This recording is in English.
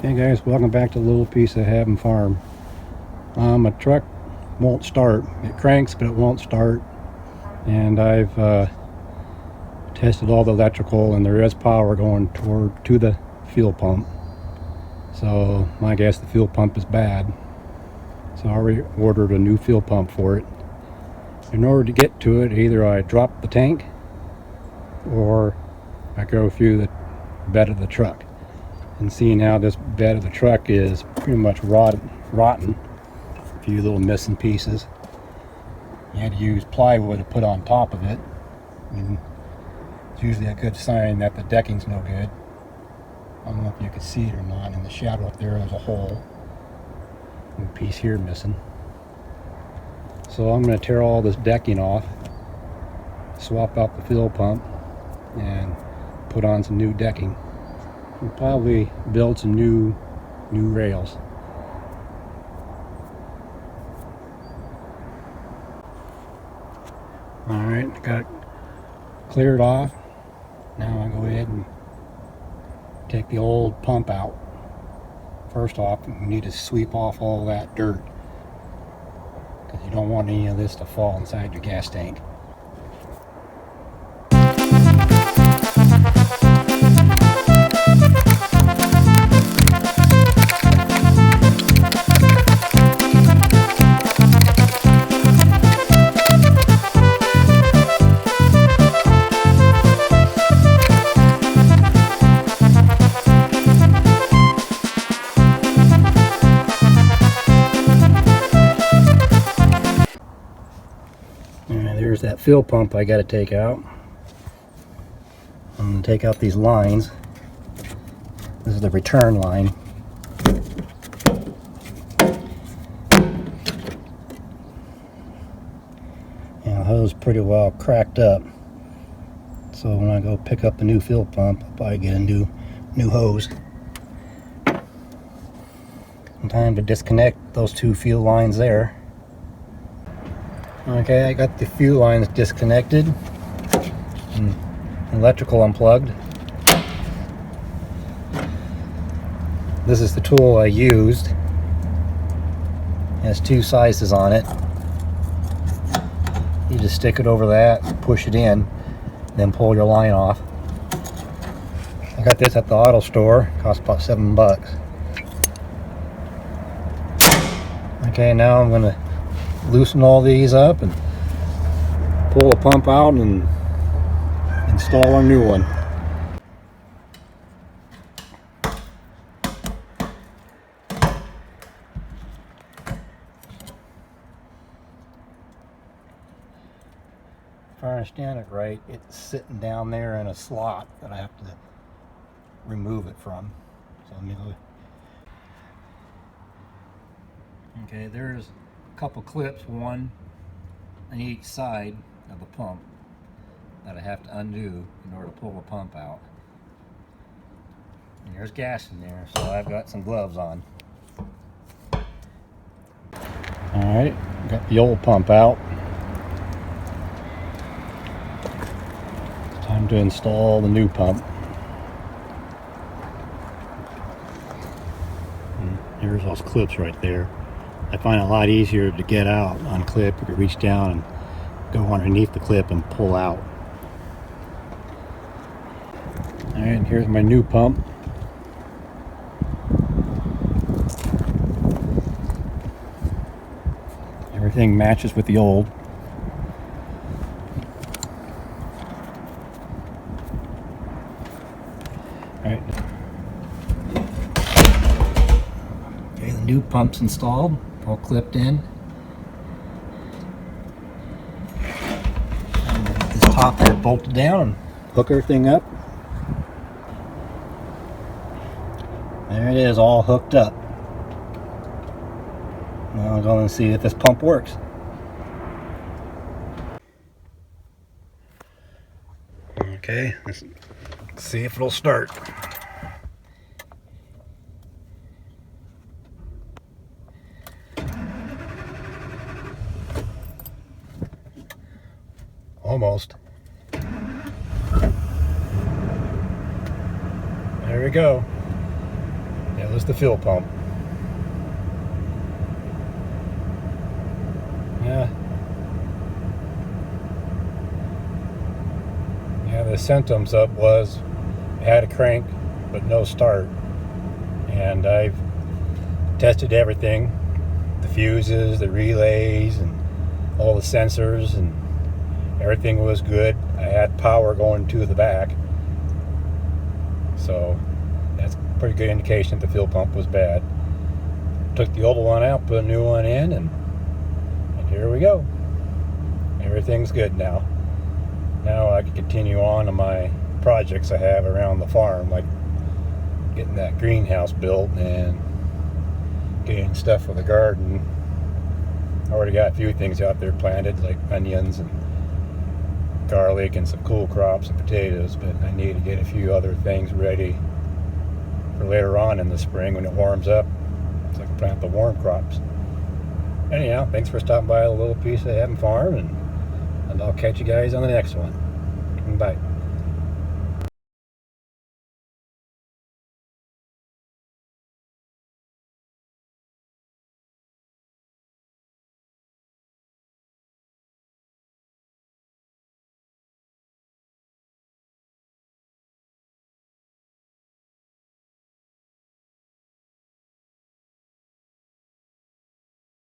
Okay guys, welcome back to the little piece of Having Farm. My truck won't start. It cranks but it won't start, and I've tested all the electrical and there is power going to the fuel pump. So my guess the fuel pump is bad. So I already ordered a new fuel pump for it. In order to get to it, either I drop the tank or I go through the bed of the truck. And seeing how this bed of the truck is pretty much rotten, a few little missing pieces. You had to use plywood to put on top of it. And it's usually a good sign that the decking's no good. I don't know if you can see it or not. In the shadow up there's a hole. And a piece here missing. So I'm going to tear all this decking off, swap out the fuel pump, and put on some new decking. We'll probably build some new rails. Alright, got it cleared off. Now I'll go ahead and take the old pump out. First off, we need to sweep off all that dirt, because you don't want any of this to fall inside your gas tank. And there's that fuel pump I got to take out. I'm going to take out these lines. This is the return line. And the hose pretty well cracked up. So when I go pick up the new fuel pump, I'll probably get a new hose. Time to disconnect those two fuel lines there. Okay, I got the fuel lines disconnected and electrical unplugged. This is the tool I used. It has two sizes on it. You just stick it over that, push it in, then pull your line off. I got this at the auto store. It cost about $7. Okay, now I'm going to loosen all these up and pull the pump out and install a new one. If I understand it right, it's sitting down there in a slot that I have to remove it from. So let me look. Okay, there's a couple clips, one on each side of the pump, that I have to undo in order to pull the pump out. And there's gas in there, so I've got some gloves on. Alright, got the old pump out. It's time to install the new pump. And here's those clips right there. I find it a lot easier to get out on clip. You can reach down and go underneath the clip and pull out. Alright, here's my new pump. Everything matches with the old. Alright. Okay, the new pump's installed. All clipped in. And this top here bolted down and hook everything up. There it is, all hooked up. Now I'll go and see if this pump works. Okay, let's see if it'll start. Almost. There we go. It was the fuel pump. Yeah. Yeah, the symptoms of was I had a crank but no start. And I've tested everything, the fuses, the relays, and all the sensors, and everything was good. I had power going to the back, so that's a pretty good indication that the fuel pump was bad. Took the old one out, put a new one in, and here we go. Everything's good now. Now I can continue on my projects I have around the farm, like getting that greenhouse built and getting stuff for the garden. I already got a few things out there planted, like onions and garlic and some cool crops and potatoes, but I need to get a few other things ready for later on in the spring when it warms up, so I can plant the warm crops. Anyhow, thanks for stopping by a little piece of Heaven Farm, and I'll catch you guys on the next one. Bye.